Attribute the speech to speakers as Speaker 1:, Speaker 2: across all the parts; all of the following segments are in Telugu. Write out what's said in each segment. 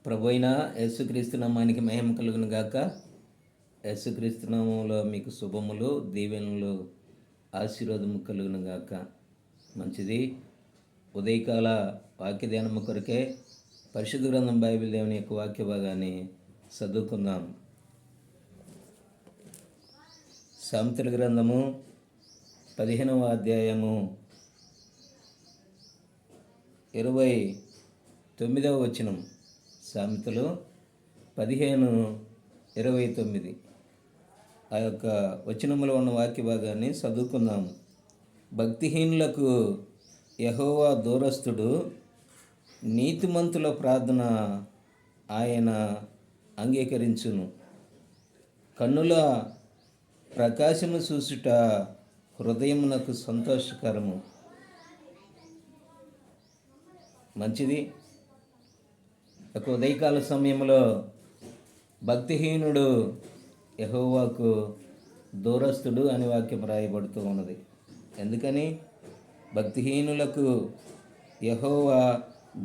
Speaker 1: ప్రభువైన యేసుక్రీస్తు నామానికి మహిమ కలుగును గాక. యేసుక్రీస్తు నామములో మీకు శుభములు, దీవెనలు, ఆశీర్వాదము కలుగును గాక. మంచిది. ఉదయకాల వాక్య ధ్యానము కొరకే పరిశుద్ధ గ్రంథం బైబిల్ దేవుని యొక్క వాక్య భాగాన్ని చదువుకుందాం. సామెతల గ్రంథము 15వ అధ్యాయము 29వ వచనం. సామెతలు 15:29 ఆ యొక్క వచనములో ఉన్న వాక్య భాగాన్ని చదువుకుందాము. భక్తిహీనులకు యెహోవా దూరస్థుడు, నీతిమంతుల ప్రార్థన ఆయన అంగీకరించును. కన్నుల ప్రకాశము చూసుట హృదయమునకు సంతోషకరము. మంచిది. ఒక ఉదయకాల సమయంలో భక్తిహీనుడు యెహోవాకు దూరస్థుడు అని వాక్యం రాయబడుతూ ఉన్నది. ఎందుకని? భక్తిహీనులకు యెహోవా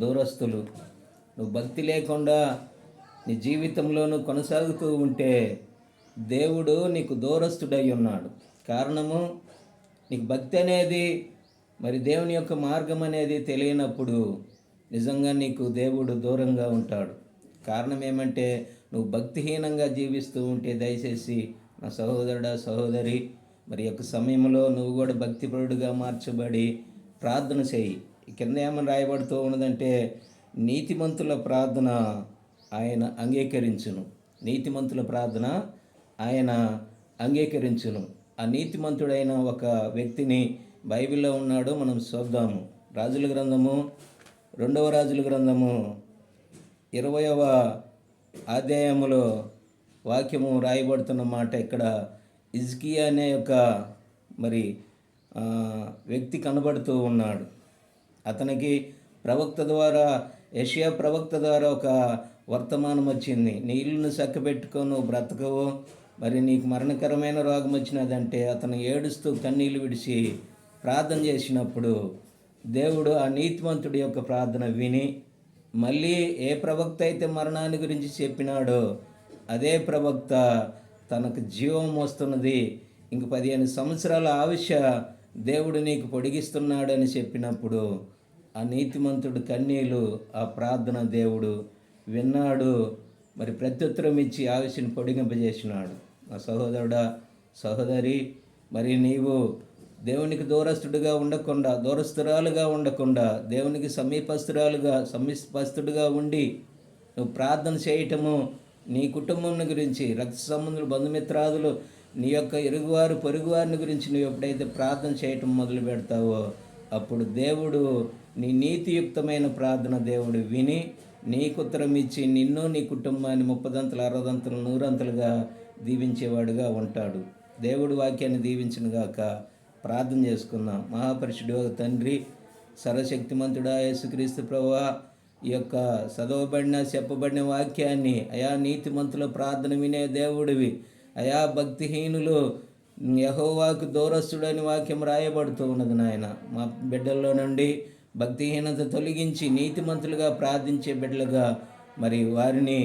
Speaker 1: దూరస్థులు. నువ్వు భక్తి లేకుండా నీ జీవితంలోనూ కొనసాగుతూ ఉంటే దేవుడు నీకు దూరస్థుడై ఉన్నాడు. కారణము, నీకు భక్తి అనేది మరి దేవుని యొక్క మార్గం అనేది తెలియనప్పుడు నిజంగా నీకు దేవుడు దూరంగా ఉంటాడు. కారణం ఏమంటే, నువ్వు భక్తిహీనంగా జీవిస్తూ ఉంటే దయచేసి నా సహోదరుడా, సహోదరి, మరి యొక్క సమయంలో నువ్వు కూడా భక్తిపరుడుగా మార్చబడి ప్రార్థన చేయి. కింద ఏమని రాయబడుతూ ఉన్నదంటే, నీతిమంతుల ప్రార్థన ఆయన అంగీకరించును. నీతిమంతుల ప్రార్థన ఆయన అంగీకరించును. ఆ నీతిమంతుడైన ఒక వ్యక్తిని బైబిల్లో ఉన్నాడు. మనం చూద్దాము. రాజుల గ్రంథము 2వ రాజుల గ్రంథము 20వ అధ్యాయములో వాక్యము రాయబడుతున్న మాట ఇక్కడ హిజ్కియా అనే యొక్క మరి వ్యక్తి కనబడుతూ ఉన్నాడు. అతనికి ప్రవక్త ద్వారా, యెషయా ప్రవక్త ద్వారా ఒక వర్తమానం వచ్చింది. నీ ఇల్లును చక్కబెట్టుకో, నువ్వు బ్రతకవు, మరి నీకు మరణకరమైన రోగం వచ్చినదంటే అతను ఏడుస్తూ కన్నీళ్ళు విడిచి ప్రార్థన చేసినప్పుడు దేవుడు ఆ నీతిమంతుడి యొక్క ప్రార్థన విని, మళ్ళీ ఏ ప్రవక్త అయితే మరణాన్ని గురించి చెప్పినాడో అదే ప్రవక్త తనకు జీవం వస్తున్నది, ఇంక 15 సంవత్సరాల ఆయుష్య దేవుడు నీకు పొడిగిస్తున్నాడు అని చెప్పినప్పుడు ఆ నీతిమంతుడు కన్నీళ్ళు, ఆ ప్రార్థన దేవుడు విన్నాడు. మరి ప్రత్యుత్తరం ఇచ్చి ఆయుష్ని పొడిగింపజేసినాడు. నా సహోదరుడా, సహోదరి, మరి నీవు దేవునికి దూరస్తుడుగా ఉండకుండా, దూరస్తురాలుగా ఉండకుండా, దేవునికి సమీపస్తుడుగా ఉండి నువ్వు ప్రార్థన చేయటము, నీ కుటుంబం గురించి, రక్త సంబంధులు, బంధుమిత్రాదులు, నీ యొక్క ఇరుగువారు పొరుగువారిని గురించి నువ్వు ఎప్పుడైతే ప్రార్థన చేయటం మొదలు పెడతావో అప్పుడు దేవుడు నీ నీతియుక్తమైన ప్రార్థన దేవుడు విని నీకు ఉత్తరం ఇచ్చి నిన్ను, నీ కుటుంబాన్ని 30దంతలు, 60దంతలు, 100 దీవించేవాడుగా ఉంటాడు. దేవుడు వాక్యాన్ని దీవించునుగాక. ప్రార్థన చేసుకుందాం. మహాపరిశుద్ధుడైన తండ్రి, సర్వశక్తిమంతుడా యేసుక్రీస్తు ప్రభువా, ఈ యొక్క చెప్పబడిన వాక్యాన్ని అయా నీతిమంతుల ప్రార్థన వినే దేవుడివి, అయా భక్తిహీనులు యెహోవాకు దూరస్తుడని వాక్యం రాయబడుతూ ఉన్నది నాయన. మా బిడ్డల్లో నుండి భక్తిహీనత తొలగించి నీతిమంతులుగా ప్రార్థించే బిడ్డలుగా మరి వారిని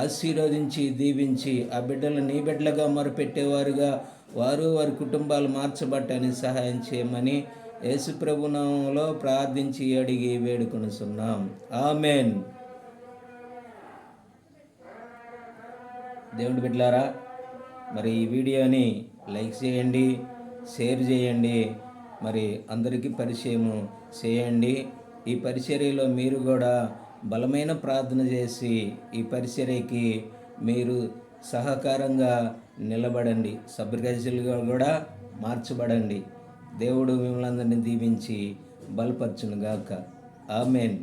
Speaker 1: ఆశీర్వదించి దీవించి ఆ బిడ్డలు నీ బిడ్డలుగా మొరపెట్టేవారుగా వారి కుటుంబాలు మార్చబట్టని సహాయం చేయమని యేసు ప్రభు నామములో ప్రార్థించి అడిగి వేడుకొనుచున్నాం. ఆమెన్. దేవుని బిడ్డలారా, మరి ఈ వీడియోని లైక్ చేయండి, షేర్ చేయండి, మరి అందరికీ పరిచయము చేయండి. ఈ పరిచర్యలో మీరు కూడా బలమైన ప్రార్థన చేసి ఈ పరిచర్యకి మీరు సహకారంగా నిలబడండి. సభ్యజలుగా కూడా మార్చబడండి. దేవుడు మిమ్మల్ని అందరినీ దీవించి బలపరచునుగాక. ఆమెన్.